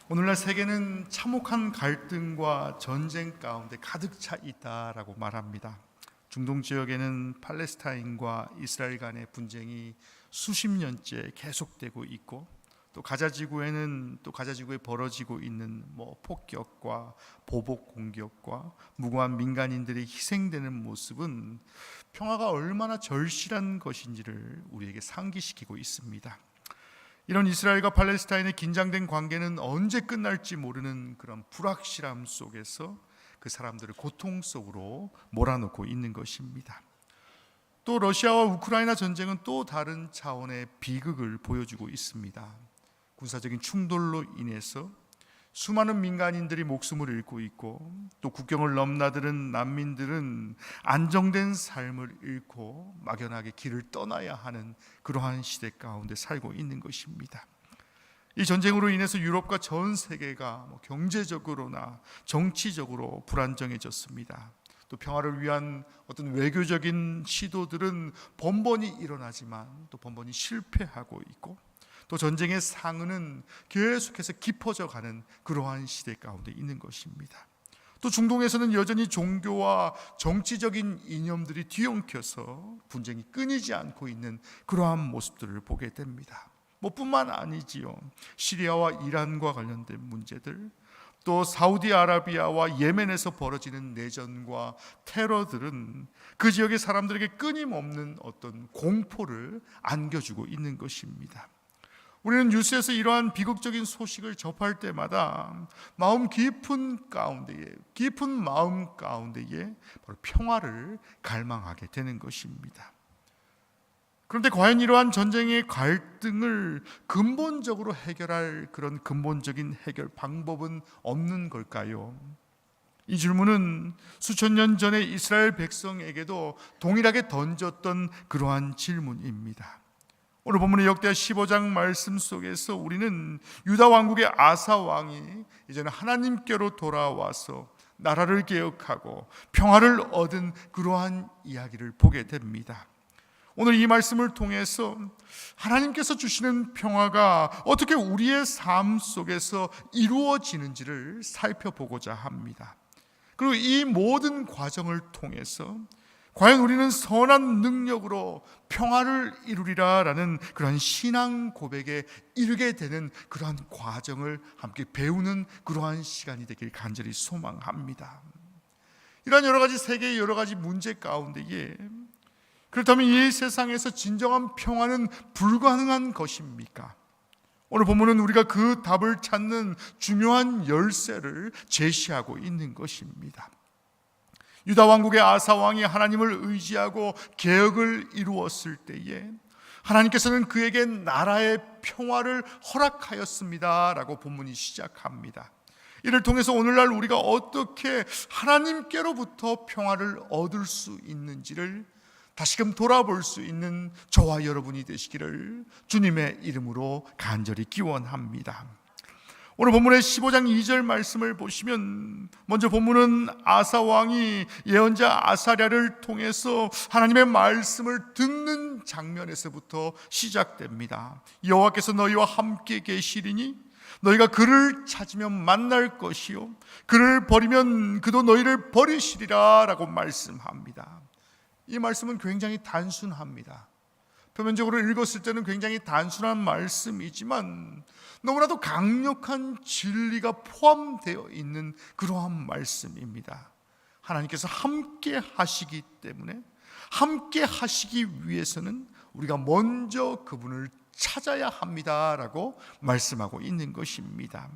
오늘날 세계는 참혹한 갈등과 전쟁 가운데 가득 차 있다라고 말합니다. 중동 지역에는 팔레스타인과 이스라엘 간의 분쟁이 수십 년째 계속되고 있고, 또 가자 지구에 벌어지고 있는 폭격과 보복 공격과 무고한 민간인들이 희생되는 모습은 평화가 얼마나 절실한 것인지를 우리에게 상기시키고 있습니다. 이런 이스라엘과 팔레스타인의 긴장된 관계는 언제 끝날지 모르는 그런 불확실함 속에서 그 사람들을 고통 속으로 몰아넣고 있는 것입니다. 또 러시아와 우크라이나 전쟁은 또 다른 차원의 비극을 보여주고 있습니다. 군사적인 충돌로 인해서 수많은 민간인들이 목숨을 잃고 있고, 또 국경을 넘나드는 난민들은 안정된 삶을 잃고 막연하게 길을 떠나야 하는 그러한 시대 가운데 살고 있는 것입니다. 이 전쟁으로 인해서 유럽과 전 세계가 경제적으로나 정치적으로 불안정해졌습니다. 또 평화를 위한 어떤 외교적인 시도들은 번번이 일어나지만 또 번번이 실패하고 있고, 또 전쟁의 상흔은 계속해서 깊어져 가는 그러한 시대 가운데 있는 것입니다. 또 중동에서는 여전히 종교와 정치적인 이념들이 뒤엉켜서 분쟁이 끊이지 않고 있는 그러한 모습들을 보게 됩니다. 뿐만 아니지요. 시리아와 이란과 관련된 문제들, 또 사우디아라비아와 예멘에서 벌어지는 내전과 테러들은 그 지역의 사람들에게 끊임없는 어떤 공포를 안겨주고 있는 것입니다. 우리는 뉴스에서 이러한 비극적인 소식을 접할 때마다 깊은 마음 가운데에 바로 평화를 갈망하게 되는 것입니다. 그런데 과연 이러한 전쟁의 갈등을 근본적으로 해결할 그런 근본적인 해결 방법은 없는 걸까요? 이 질문은 수천 년 전에 이스라엘 백성에게도 동일하게 던졌던 그러한 질문입니다. 오늘 본문의 역대하 15장 말씀 속에서 우리는 유다 왕국의 아사 왕이 이제는 하나님께로 돌아와서 나라를 개혁하고 평화를 얻은 그러한 이야기를 보게 됩니다. 오늘 이 말씀을 통해서 하나님께서 주시는 평화가 어떻게 우리의 삶 속에서 이루어지는지를 살펴보고자 합니다. 그리고 이 모든 과정을 통해서 과연 우리는 선한 능력으로 평화를 이루리라라는 그러한 신앙 고백에 이르게 되는 그러한 과정을 함께 배우는 그러한 시간이 되길 간절히 소망합니다. 이러한 여러 가지 세계의 여러 가지 문제 가운데에 그렇다면 이 세상에서 진정한 평화는 불가능한 것입니까? 오늘 본문은 우리가 그 답을 찾는 중요한 열쇠를 제시하고 있는 것입니다. 유다 왕국의 아사 왕이 하나님을 의지하고 개혁을 이루었을 때에 하나님께서는 그에게 나라의 평화를 허락하였습니다라고 본문이 시작합니다. 이를 통해서 오늘날 우리가 어떻게 하나님께로부터 평화를 얻을 수 있는지를 다시금 돌아볼 수 있는 저와 여러분이 되시기를 주님의 이름으로 간절히 기원합니다. 오늘 본문의 15장 2절 말씀을 보시면 먼저 본문은 아사 왕이 예언자 아사랴를 통해서 하나님의 말씀을 듣는 장면에서부터 시작됩니다. 여호와께서 너희와 함께 계시리니 너희가 그를 찾으면 만날 것이요 그를 버리면 그도 너희를 버리시리라 라고 말씀합니다. 이 말씀은 굉장히 단순합니다. 표면적으로 읽었을 때는 굉장히 단순한 말씀이지만 너무나도 강력한 진리가 포함되어 있는 그러한 말씀입니다. 하나님께서 함께 하시기 때문에 함께 하시기 위해서는 우리가 먼저 그분을 찾아야 합니다라고 말씀하고 있는 것입니다.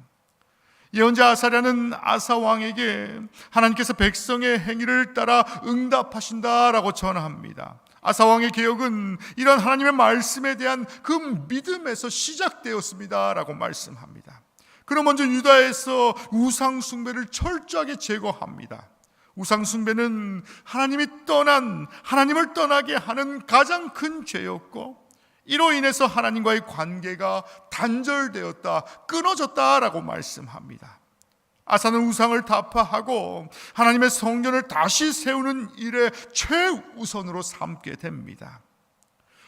예언자 아사랴는 아사 왕에게 하나님께서 백성의 행위를 따라 응답하신다라고 전합니다. 아사 왕의 개혁은 이런 하나님의 말씀에 대한 그 믿음에서 시작되었습니다라고 말씀합니다. 그럼 먼저 유다에서 우상 숭배를 철저하게 제거합니다. 우상 숭배는 하나님을 떠나게 하는 가장 큰 죄였고, 이로 인해서 하나님과의 관계가 단절되었다, 끊어졌다라고 말씀합니다. 아사는 우상을 타파하고 하나님의 성전을 다시 세우는 일에 최우선으로 삼게 됩니다.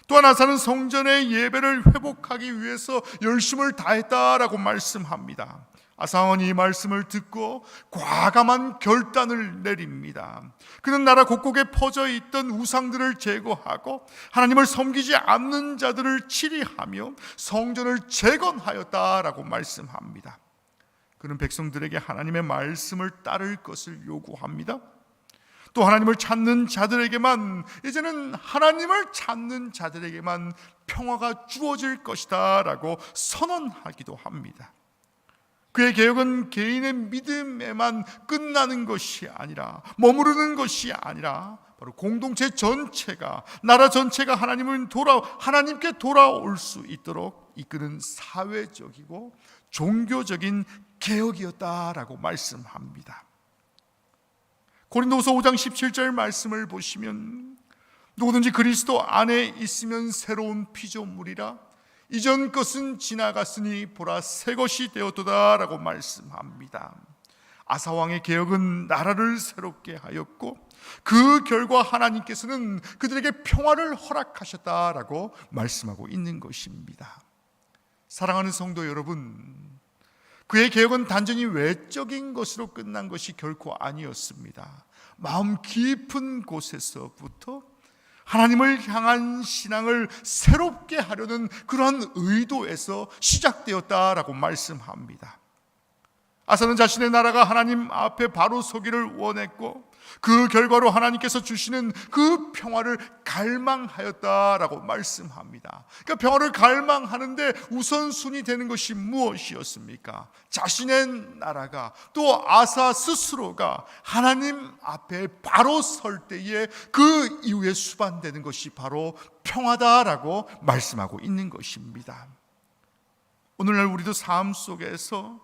또한 아사는 성전의 예배를 회복하기 위해서 열심을 다했다라고 말씀합니다. 아사왕은 이 말씀을 듣고 과감한 결단을 내립니다. 그는 나라 곳곳에 퍼져 있던 우상들을 제거하고 하나님을 섬기지 않는 자들을 치리하며 성전을 재건하였다라고 말씀합니다. 그는 백성들에게 하나님의 말씀을 따를 것을 요구합니다. 또 하나님을 찾는 자들에게만, 이제는 하나님을 찾는 자들에게만 평화가 주어질 것이다 라고 선언하기도 합니다. 그의 개혁은 개인의 믿음에만 끝나는 것이 아니라, 머무르는 것이 아니라 바로 공동체 전체가, 나라 전체가 하나님께 돌아올 수 있도록 이끄는 사회적이고 종교적인 개혁이었다라고 말씀합니다. 고린도후서 5장 17절 말씀을 보시면, 누구든지 그리스도 안에 있으면 새로운 피조물이라, 이전 것은 지나갔으니 보라 새 것이 되었도다 라고 말씀합니다. 아사왕의 개혁은 나라를 새롭게 하였고, 그 결과 하나님께서는 그들에게 평화를 허락하셨다라고 말씀하고 있는 것입니다. 사랑하는 성도 여러분, 그의 개혁은 단전히 외적인 것으로 끝난 것이 결코 아니었습니다. 마음 깊은 곳에서부터 하나님을 향한 신앙을 새롭게 하려는 그러한 의도에서 시작되었다라고 말씀합니다. 아사는 자신의 나라가 하나님 앞에 바로 서기를 원했고, 그 결과로 하나님께서 주시는 그 평화를 갈망하였다라고 말씀합니다. 그러니까 평화를 갈망하는데 우선순위 되는 것이 무엇이었습니까? 자신의 나라가, 또 아사 스스로가 하나님 앞에 바로 설 때에 그 이후에 수반되는 것이 바로 평화다라고 말씀하고 있는 것입니다. 오늘날 우리도 삶 속에서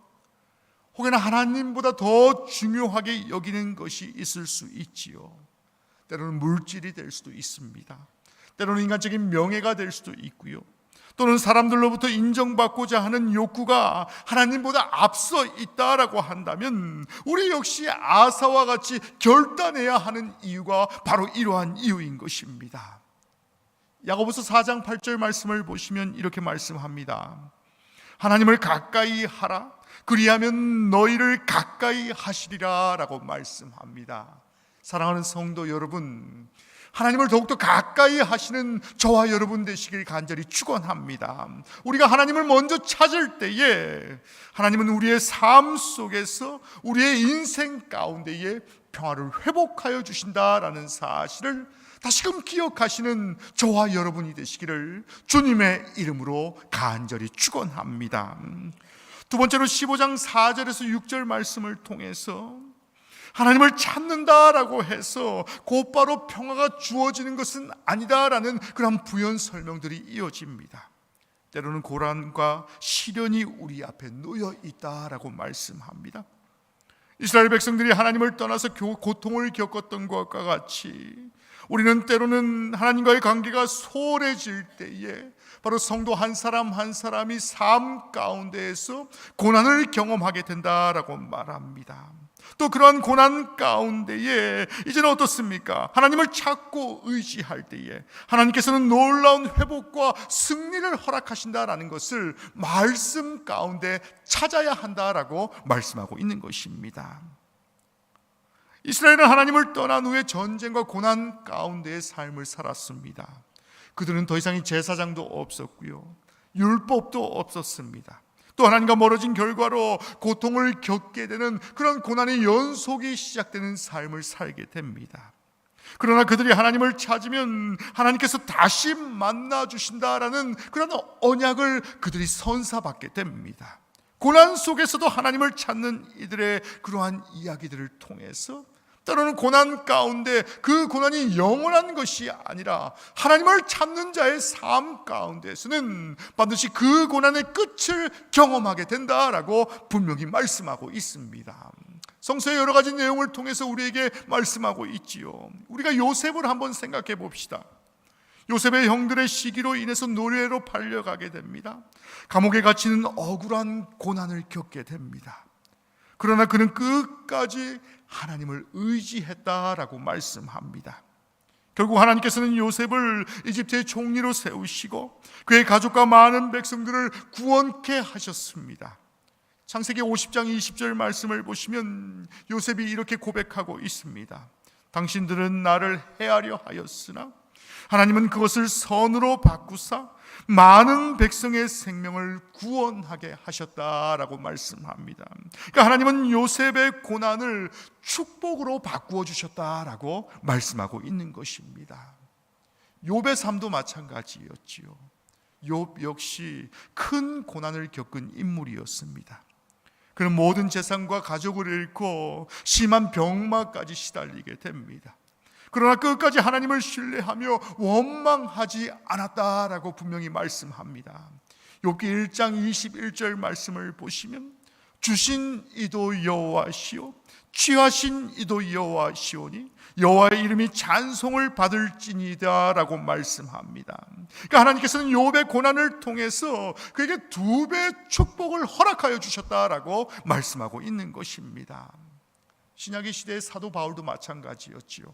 혹여나 하나님보다 더 중요하게 여기는 것이 있을 수 있지요. 때로는 물질이 될 수도 있습니다. 때로는 인간적인 명예가 될 수도 있고요. 또는 사람들로부터 인정받고자 하는 욕구가 하나님보다 앞서 있다라고 한다면, 우리 역시 아사와 같이 결단해야 하는 이유가 바로 이러한 이유인 것입니다. 야고보서 4장 8절 말씀을 보시면 이렇게 말씀합니다. 하나님을 가까이 하라, 그리하면 너희를 가까이 하시리라 라고 말씀합니다. 사랑하는 성도 여러분, 하나님을 더욱더 가까이 하시는 저와 여러분 되시길 간절히 축원합니다. 우리가 하나님을 먼저 찾을 때에 하나님은 우리의 삶 속에서, 우리의 인생 가운데에 평화를 회복하여 주신다라는 사실을 다시금 기억하시는 저와 여러분이 되시기를 주님의 이름으로 간절히 축원합니다. 두 번째로 15장 4절에서 6절 말씀을 통해서 하나님을 찾는다라고 해서 곧바로 평화가 주어지는 것은 아니다라는 그런 부연 설명들이 이어집니다. 때로는 고난과 시련이 우리 앞에 놓여 있다라고 말씀합니다. 이스라엘 백성들이 하나님을 떠나서 고통을 겪었던 것과 같이 우리는 때로는 하나님과의 관계가 소홀해질 때에 바로 성도 한 사람 한 사람이 삶 가운데에서 고난을 경험하게 된다라고 말합니다. 또 그러한 고난 가운데에 이제는 어떻습니까? 하나님을 찾고 의지할 때에 하나님께서는 놀라운 회복과 승리를 허락하신다라는 것을 말씀 가운데 찾아야 한다라고 말씀하고 있는 것입니다. 이스라엘은 하나님을 떠난 후에 전쟁과 고난 가운데의 삶을 살았습니다. 그들은 더 이상의 제사장도 없었고요, 율법도 없었습니다. 또 하나님과 멀어진 결과로 고통을 겪게 되는 그런 고난의 연속이 시작되는 삶을 살게 됩니다. 그러나 그들이 하나님을 찾으면 하나님께서 다시 만나 주신다라는 그런 언약을 그들이 선사받게 됩니다. 고난 속에서도 하나님을 찾는 이들의 그러한 이야기들을 통해서 때로는 고난 가운데 그 고난이 영원한 것이 아니라 하나님을 찾는 자의 삶 가운데서는 반드시 그 고난의 끝을 경험하게 된다라고 분명히 말씀하고 있습니다. 성서의 여러 가지 내용을 통해서 우리에게 말씀하고 있지요. 우리가 요셉을 한번 생각해 봅시다. 요셉의 형들의 시기로 인해서 노예로 팔려가게 됩니다. 감옥에 갇히는 억울한 고난을 겪게 됩니다. 그러나 그는 끝까지 하나님을 의지했다라고 말씀합니다. 결국 하나님께서는 요셉을 이집트의 총리로 세우시고 그의 가족과 많은 백성들을 구원케 하셨습니다. 창세기 50장 20절 말씀을 보시면 요셉이 이렇게 고백하고 있습니다. 당신들은 나를 해하려 하였으나 하나님은 그것을 선으로 바꾸사 많은 백성의 생명을 구원하게 하셨다라고 말씀합니다. 그러니까 하나님은 요셉의 고난을 축복으로 바꾸어 주셨다라고 말씀하고 있는 것입니다. 욥의 삶도 마찬가지였지요. 욥 역시 큰 고난을 겪은 인물이었습니다. 그는 모든 재산과 가족을 잃고 심한 병마까지 시달리게 됩니다. 그러나 끝까지 하나님을 신뢰하며 원망하지 않았다라고 분명히 말씀합니다. 욥기 1장 21절 말씀을 보시면 주신 이도 여호와시오 취하신 이도 여호와시오니 여호와의 이름이 찬송을 받을지니다 라고 말씀합니다. 그러니까 하나님께서는 욥의 고난을 통해서 그에게 2배 축복을 허락하여 주셨다라고 말씀하고 있는 것입니다. 신약의 시대의 사도 바울도 마찬가지였지요.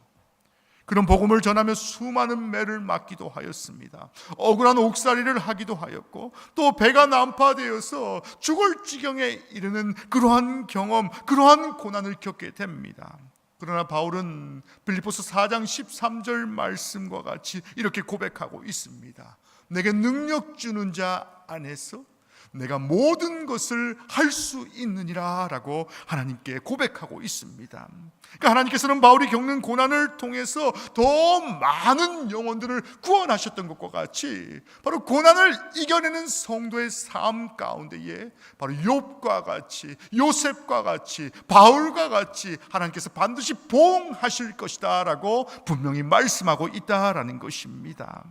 그런 복음을 전하며 수많은 매를 맞기도 하였습니다. 억울한 옥살이를 하기도 하였고 또 배가 난파되어서 죽을 지경에 이르는 그러한 경험, 그러한 고난을 겪게 됩니다. 그러나 바울은 빌립보서 4장 13절 말씀과 같이 이렇게 고백하고 있습니다. 내게 능력 주는 자 안에서 내가 모든 것을 할 수 있느니라 라고 하나님께 고백하고 있습니다. 그러니까 하나님께서는 바울이 겪는 고난을 통해서 더 많은 영혼들을 구원하셨던 것과 같이 바로 고난을 이겨내는 성도의 삶 가운데에 바로 욥과 같이 요셉과 같이 바울과 같이 하나님께서 반드시 보응하실 것이다 라고 분명히 말씀하고 있다라는 것입니다.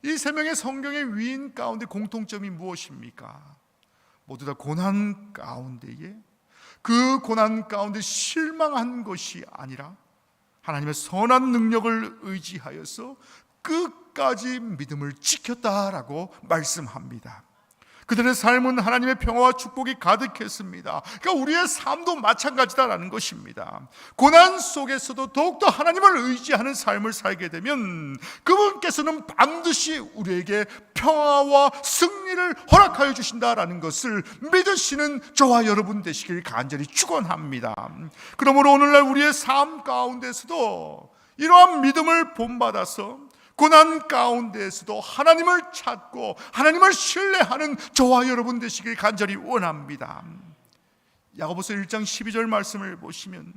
이 3명의 성경의 위인 가운데 공통점이 무엇입니까? 모두 다 고난 가운데에 그 고난 가운데 실망한 것이 아니라 하나님의 선한 능력을 의지하여서 끝까지 믿음을 지켰다라고 말씀합니다. 그들의 삶은 하나님의 평화와 축복이 가득했습니다. 그러니까 우리의 삶도 마찬가지다라는 것입니다. 고난 속에서도 더욱더 하나님을 의지하는 삶을 살게 되면 그분께서는 반드시 우리에게 평화와 승리를 허락하여 주신다라는 것을 믿으시는 저와 여러분 되시길 간절히 축원합니다. 그러므로 오늘날 우리의 삶 가운데서도 이러한 믿음을 본받아서 고난 가운데에서도 하나님을 찾고 하나님을 신뢰하는 저와 여러분 되시길 간절히 원합니다. 야고보서 1장 12절 말씀을 보시면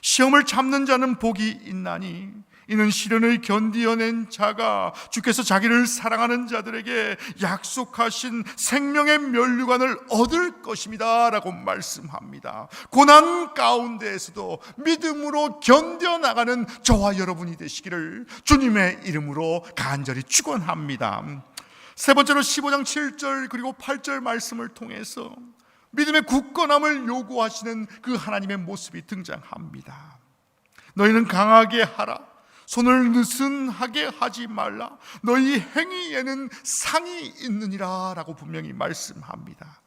시험을 참는 자는 복이 있나니 이는 시련을 견디어낸 자가 주께서 자기를 사랑하는 자들에게 약속하신 생명의 면류관을 얻을 것입니다 라고 말씀합니다. 고난 가운데에서도 믿음으로 견뎌나가는 저와 여러분이 되시기를 주님의 이름으로 간절히 축원합니다. 세 번째로 15장 7절 그리고 8절 말씀을 통해서 믿음의 굳건함을 요구하시는 그 하나님의 모습이 등장합니다. 너희는 강하게 하라, 손을 느슨하게 하지 말라, 너희 행위에는 상이 있느니라 라고 분명히 말씀합니다.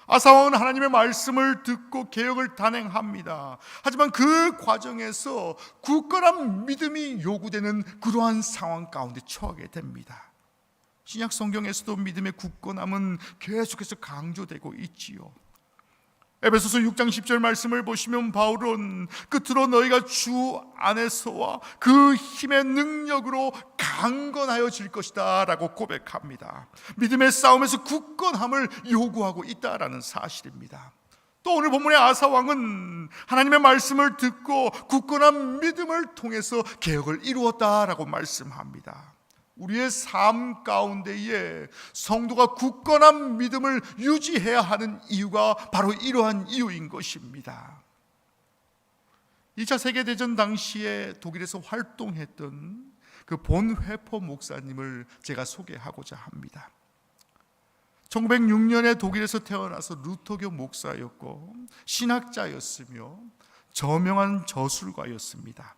아사왕은 하나님의 말씀을 듣고 개혁을 단행합니다. 하지만 그 과정에서 굳건한 믿음이 요구되는 그러한 상황 가운데 처하게 됩니다. 신약 성경에서도 믿음의 굳건함은 계속해서 강조되고 있지요. 에베소서 6장 10절 말씀을 보시면 바울은 끝으로 너희가 주 안에서와 그 힘의 능력으로 강건하여질 것이다 라고 고백합니다. 믿음의 싸움에서 굳건함을 요구하고 있다라는 사실입니다. 또 오늘 본문의 아사왕은 하나님의 말씀을 듣고 굳건한 믿음을 통해서 개혁을 이루었다라고 말씀합니다. 우리의 삶 가운데에 성도가 굳건한 믿음을 유지해야 하는 이유가 바로 이러한 이유인 것입니다. 2차 세계대전 당시에 독일에서 활동했던 그 본회포 목사님을 제가 소개하고자 합니다. 1906년에 독일에서 태어나서 루터교 목사였고 신학자였으며 저명한 저술가였습니다.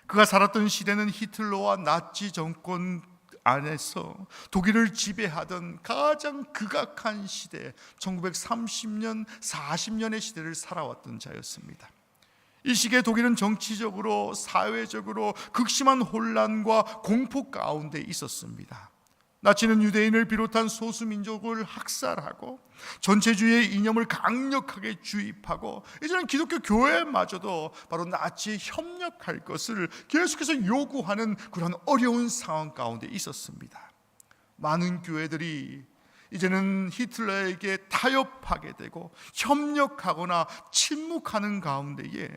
그가 살았던 시대는 히틀러와 나치 정권 안에서 독일을 지배하던 가장 극악한 시대, 1930년, 40년의 시대를 살아왔던 자였습니다. 이 시기에 독일은 정치적으로, 사회적으로 극심한 혼란과 공포 가운데 있었습니다. 나치는 유대인을 비롯한 소수민족을 학살하고 전체주의의 이념을 강력하게 주입하고 이제는 기독교 교회마저도 바로 나치에 협력할 것을 계속해서 요구하는 그런 어려운 상황 가운데 있었습니다. 많은 교회들이 이제는 히틀러에게 타협하게 되고 협력하거나 침묵하는 가운데에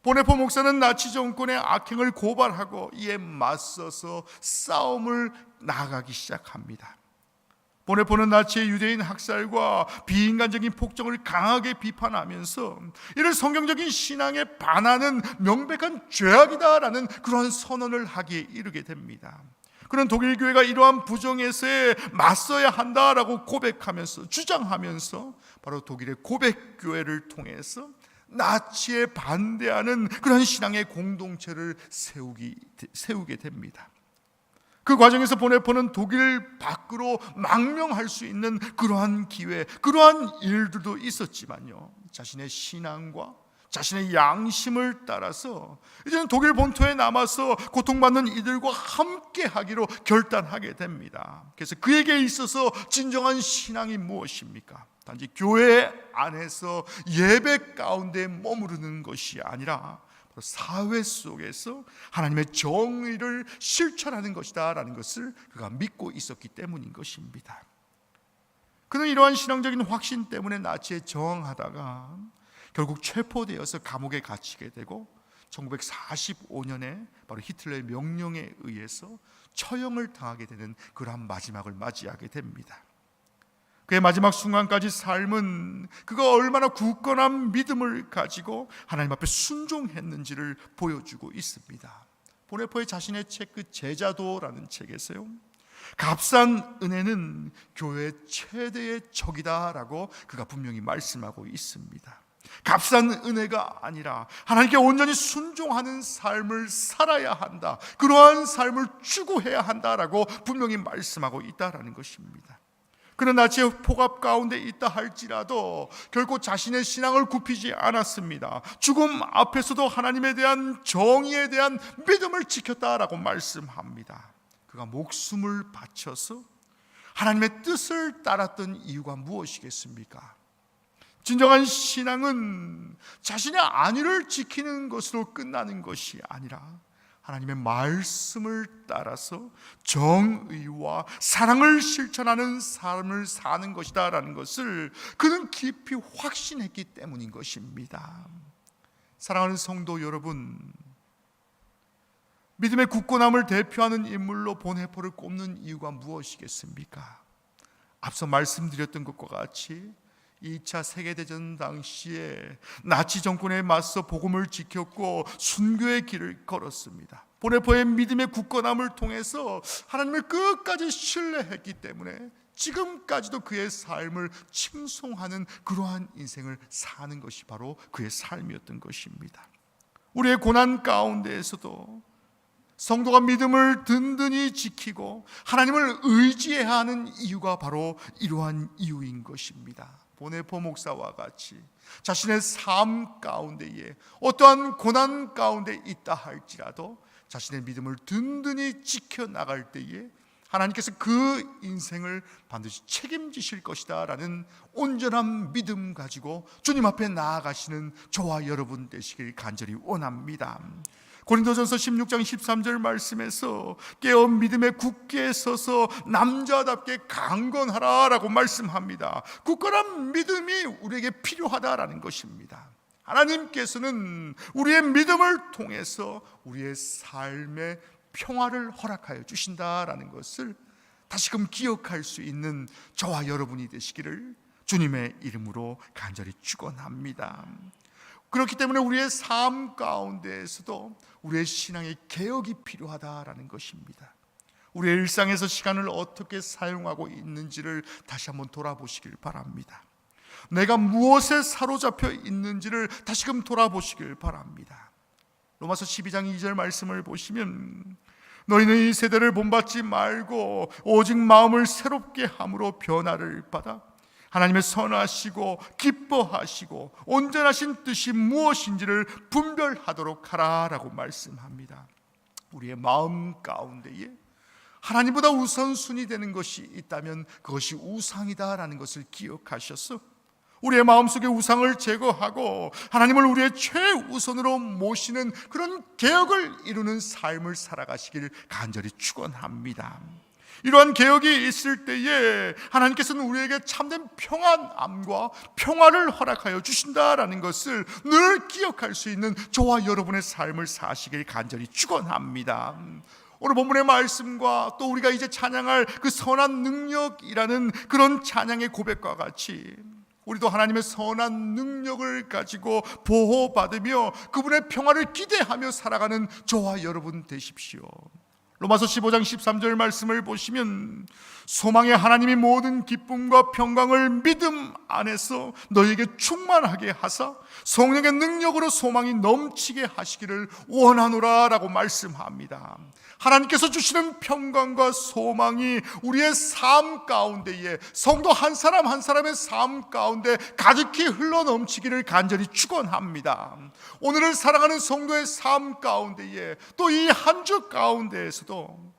보네포 목사는 나치 정권의 악행을 고발하고 이에 맞서서 싸움을 나아가기 시작합니다. 보네포는 나치의 유대인 학살과 비인간적인 폭정을 강하게 비판하면서 이를 성경적인 신앙에 반하는 명백한 죄악이다라는 그러한 선언을 하기에 이르게 됩니다. 그는 독일 교회가 이러한 부정에서에 맞서야 한다라고 고백하면서 주장하면서 바로 독일의 고백 교회를 통해서 나치에 반대하는 그런 신앙의 공동체를 세우게 됩니다. 그 과정에서 보네포는 독일 밖으로 망명할 수 있는 그러한 기회, 그러한 일들도 있었지만요, 자신의 신앙과 자신의 양심을 따라서 이제는 독일 본토에 남아서 고통받는 이들과 함께 하기로 결단하게 됩니다. 그래서 그에게 있어서 진정한 신앙이 무엇입니까? 단지 교회 안에서 예배 가운데 머무르는 것이 아니라 사회 속에서 하나님의 정의를 실천하는 것이다 라는 것을 그가 믿고 있었기 때문인 것입니다. 그는 이러한 신앙적인 확신 때문에 나치에 저항하다가 결국 체포되어서 감옥에 갇히게 되고 1945년에 바로 히틀러의 명령에 의해서 처형을 당하게 되는 그러한 마지막을 맞이하게 됩니다. 그의 마지막 순간까지 삶은 그가 얼마나 굳건한 믿음을 가지고 하나님 앞에 순종했는지를 보여주고 있습니다. 보네포의 자신의 책 그 제자도라는 책에서요, 값싼 은혜는 교회의 최대의 적이다라고 그가 분명히 말씀하고 있습니다. 값싼 은혜가 아니라 하나님께 온전히 순종하는 삶을 살아야 한다, 그러한 삶을 추구해야 한다라고 분명히 말씀하고 있다라는 것입니다. 그는 나치의 폭압 가운데 있다 할지라도 결코 자신의 신앙을 굽히지 않았습니다. 죽음 앞에서도 하나님에 대한 정의에 대한 믿음을 지켰다라고 말씀합니다. 그가 목숨을 바쳐서 하나님의 뜻을 따랐던 이유가 무엇이겠습니까? 진정한 신앙은 자신의 안위를 지키는 것으로 끝나는 것이 아니라 하나님의 말씀을 따라서 정의와 사랑을 실천하는 삶을 사는 것이다 라는 것을 그는 깊이 확신했기 때문인 것입니다. 사랑하는 성도 여러분, 믿음의 굳건함을 대표하는 인물로 보네포를 꼽는 이유가 무엇이겠습니까? 앞서 말씀드렸던 것과 같이 2차 세계대전 당시에 나치 정권에 맞서 복음을 지켰고 순교의 길을 걸었습니다. 보네포의 믿음의 굳건함을 통해서 하나님을 끝까지 신뢰했기 때문에 지금까지도 그의 삶을 칭송하는 그러한 인생을 사는 것이 바로 그의 삶이었던 것입니다. 우리의 고난 가운데에서도 성도가 믿음을 든든히 지키고 하나님을 의지해야 하는 이유가 바로 이러한 이유인 것입니다. 보네포 목사와 같이 자신의 삶 가운데에 어떠한 고난 가운데 있다 할지라도 자신의 믿음을 든든히 지켜나갈 때에 하나님께서 그 인생을 반드시 책임지실 것이다 라는 온전한 믿음 가지고 주님 앞에 나아가시는 저와 여러분 되시길 간절히 원합니다. 고린도전서 16장 13절 말씀에서 깨어 믿음에 굳게 서서 남자답게 강건하라라고 말씀합니다. 굳건한 믿음이 우리에게 필요하다라는 것입니다. 하나님께서는 우리의 믿음을 통해서 우리의 삶의 평화를 허락하여 주신다라는 것을 다시금 기억할 수 있는 저와 여러분이 되시기를 주님의 이름으로 간절히 축원합니다. 그렇기 때문에 우리의 삶 가운데에서도 우리의 신앙의 개혁이 필요하다라는 것입니다. 우리의 일상에서 시간을 어떻게 사용하고 있는지를 다시 한번 돌아보시길 바랍니다. 내가 무엇에 사로잡혀 있는지를 다시금 돌아보시길 바랍니다. 로마서 12장 2절 말씀을 보시면 너희는 이 세대를 본받지 말고 오직 마음을 새롭게 함으로 변화를 받아 하나님의 선하시고 기뻐하시고 온전하신 뜻이 무엇인지를 분별하도록 하라라고 말씀합니다. 우리의 마음 가운데에 하나님보다 우선순위 되는 것이 있다면 그것이 우상이다라는 것을 기억하셔서 우리의 마음속에 우상을 제거하고 하나님을 우리의 최우선으로 모시는 그런 개혁을 이루는 삶을 살아가시길 간절히 축원합니다. 이러한 개혁이 있을 때에 하나님께서는 우리에게 참된 평안함과 평화를 허락하여 주신다라는 것을 늘 기억할 수 있는 저와 여러분의 삶을 사시길 간절히 축원합니다. 오늘 본문의 말씀과 또 우리가 이제 찬양할 그 선한 능력이라는 그런 찬양의 고백과 같이 우리도 하나님의 선한 능력을 가지고 보호받으며 그분의 평화를 기대하며 살아가는 저와 여러분 되십시오. 로마서 15장 13절 말씀을 보시면 소망의 하나님이 모든 기쁨과 평강을 믿음 안에서 너희에게 충만하게 하사 성령의 능력으로 소망이 넘치게 하시기를 원하노라 라고 말씀합니다. 하나님께서 주시는 평강과 소망이 우리의 삶 가운데에, 성도 한 사람 한 사람의 삶 가운데 가득히 흘러넘치기를 간절히 축원합니다. 오늘을 살아가는 성도의 삶 가운데에 또 이 한 주 가운데에서도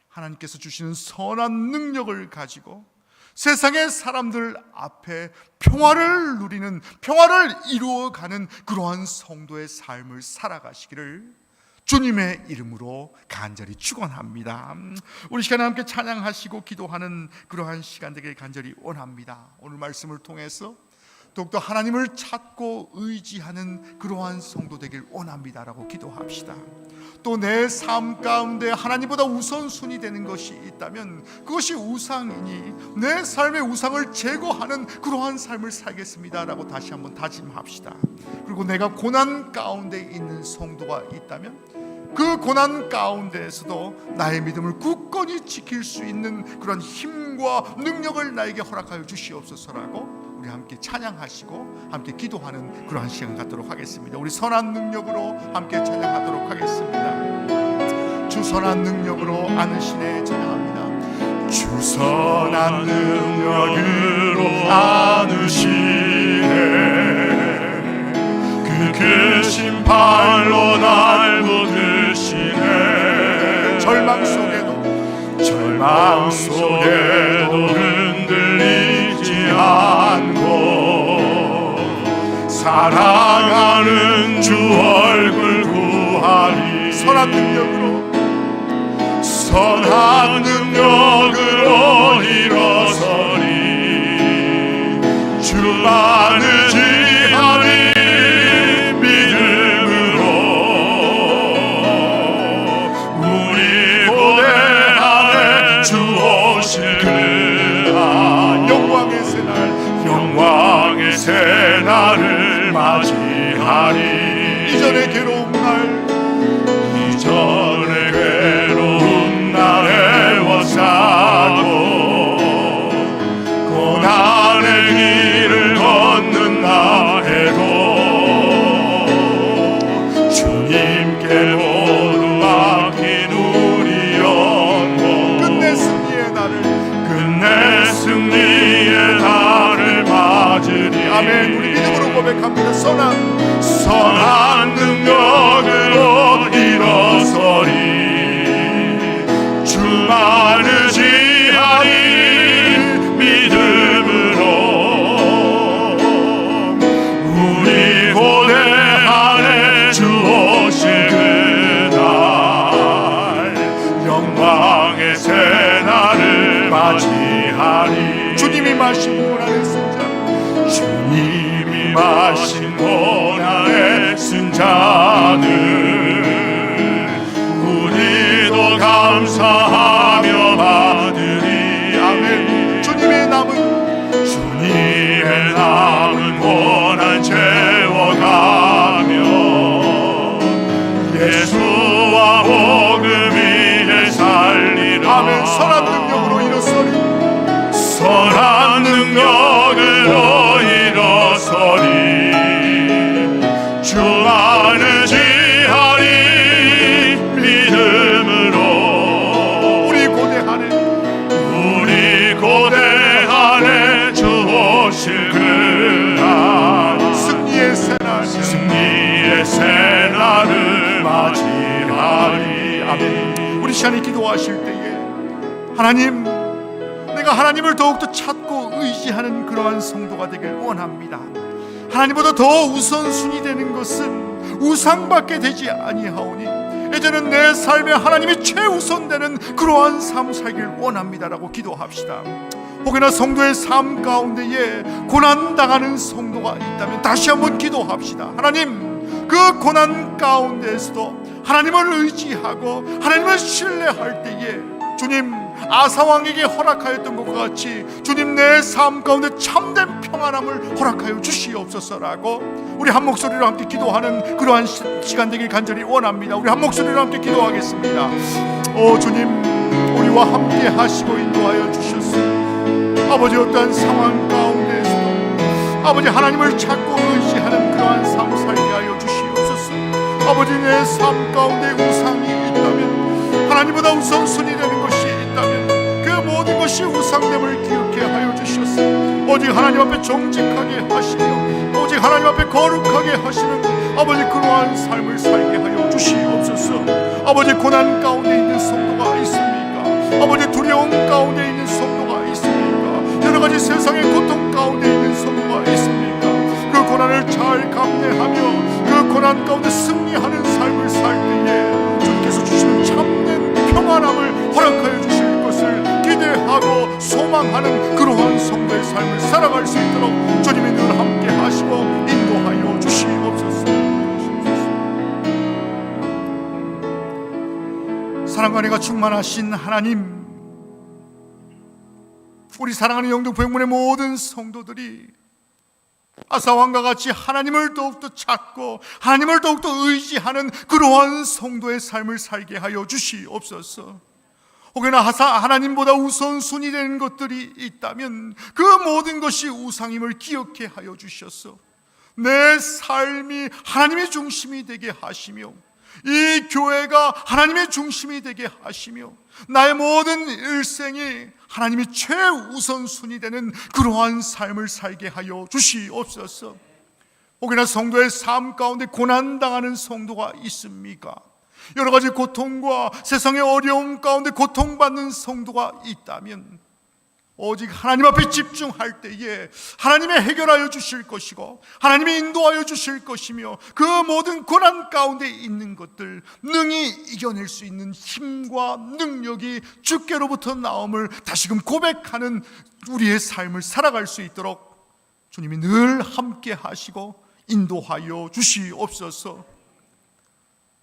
하나님께서 주시는 선한 능력을 가지고 세상의 사람들 앞에 평화를 누리는, 평화를 이루어가는 그러한 성도의 삶을 살아가시기를 주님의 이름으로 간절히 축원합니다. 우리 시간에 함께 찬양하시고 기도하는 그러한 시간 되길 간절히 원합니다. 오늘 말씀을 통해서 더욱더 하나님을 찾고 의지하는 그러한 성도 되길 원합니다라고 기도합시다. 또 내 삶 가운데 하나님보다 우선순위 되는 것이 있다면 그것이 우상이니 내 삶의 우상을 제거하는 그러한 삶을 살겠습니다라고 다시 한번 다짐합시다. 그리고 내가 고난 가운데 있는 성도가 있다면 그 고난 가운데에서도 나의 믿음을 굳건히 지킬 수 있는 그런 힘과 능력을 나에게 허락하여 주시옵소서라고 우리 함께 찬양하시고 함께 기도하는 그러한 시간 갖도록 하겠습니다. 우리 선한 능력으로 함께 찬양하도록 하겠습니다. 주 선한 능력으로 안으시네 찬양합니다. 주 선한 능력으로 안으시네 그 크신 팔로 날 붙드시네 절망 속에도 흔들리지 않고 사랑하는 주 얼굴 구하리 선한 능력으로 일어서리 주만을 지하리 믿음으로 우리 고대하에 주 오실 그날 영광의 새날을 맞이하리 이전의 괴로운 날 애워싸고 고난의 길을 걷는다 해도 주님께 모두 맡긴 우리 영혼 끝내 승리의 날을 맞으리 아멘. 우리 믿음으로 고백합니다. 선한 능력으로 일어서리 주만을 지하리 믿음으로 우리 고대 안에 주 오실 그날 영광의 새날을 맞이하리 주님이 마신 고난의 승자 주님이 마신 고난의 승자는 우리도 감사하며 받으리 아멘. 주님의 남은 고난 채워가며 예수와 복음 위에 살리라 아멘. 선한 능력으로 일어서리 주만을 지하리 믿음으로 우리 고대 안에 주 오실 그날 승리의 새날을 맞이하리 아멘. 우리 시간에 기도하실 때에 하나님, 내가 하나님을 더욱더 찾고 의지하는 그러한 성도가 되길 원합니다. 하나님보다 더 우선순위 되는 것은 우상밖에 되지 아니하오니 이제는 내 삶에 하나님이 최우선되는 그러한 삶 살길 원합니다라고 기도합시다. 혹여나 성도의 삶 가운데에 고난당하는 성도가 있다면 다시 한번 기도합시다. 하나님, 그 고난 가운데에서도 하나님을 의지하고 하나님을 신뢰할 때에 주님, 아사왕에게 허락하였던 것과 같이 주님, 내 삶 가운데 참된 평안함을 허락하여 주시옵소서라고 우리 한 목소리로 함께 기도하는 그러한 시간 되길 간절히 원합니다. 우리 한 목소리로 함께 기도하겠습니다. 오 주님, 우리와 함께 하시고 인도하여 주셨습니다. 아버지, 어떠한 상황 가운데에서도 아버지 하나님을 찾고 의지하는 그러한 삶 살게 하여 주시옵소서. 아버지, 내 삶 가운데 우상이 있다면, 하나님보다 우선순위 되는 것이 있다면 그 모든 것이 우상됨을 기억해 하여 주셨소. 오직 하나님 앞에 정직하게 하시며 오직 하나님 앞에 거룩하게 하시는 아버지 그러한 삶을 살게 하여 주시옵소서. 아버지, 고난 가운데 있는 성도가 있습니까? 아버지, 두려움 가운데 있는 성도가 있습니까? 여러 가지 세상의 고통 가운데 있는 성도가 있습니까? 그 고난을 잘 감내하며 그 고난 가운데 승리하는 삶을 살 때에 주님께서 주시는 참된 평안함을 허락하여 주실 것을 기대하고 소망하는 그러한 성도의 삶을 살아갈 수 있도록 주님이 늘 함께 하시고 인도하여 주시옵소서. 사랑과 은혜가 충만하신 하나님, 우리 사랑하는 영등포영문의 모든 성도들이 아사왕과 같이 하나님을 더욱더 찾고 하나님을 더욱더 의지하는 그러한 성도의 삶을 살게 하여 주시옵소서. 혹여나 하나님보다 우선순위 되는 것들이 있다면 그 모든 것이 우상임을 기억해 하여 주셔서 내 삶이 하나님의 중심이 되게 하시며 이 교회가 하나님의 중심이 되게 하시며 나의 모든 일생이 하나님이 최우선순위 되는 그러한 삶을 살게 하여 주시옵소서. 혹여나 성도의 삶 가운데 고난당하는 성도가 있습니까? 여러 가지 고통과 세상의 어려움 가운데 고통받는 성도가 있다면 오직 하나님 앞에 집중할 때에 하나님이 해결하여 주실 것이고 하나님이 인도하여 주실 것이며 그 모든 고난 가운데 있는 것들 능히 이겨낼 수 있는 힘과 능력이 주께로부터 나옴을 다시금 고백하는 우리의 삶을 살아갈 수 있도록 주님이 늘 함께 하시고 인도하여 주시옵소서.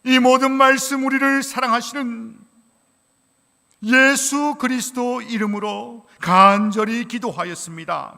이 모든 말씀 우리를 사랑하시는 예수 그리스도 이름으로 간절히 기도하였습니다.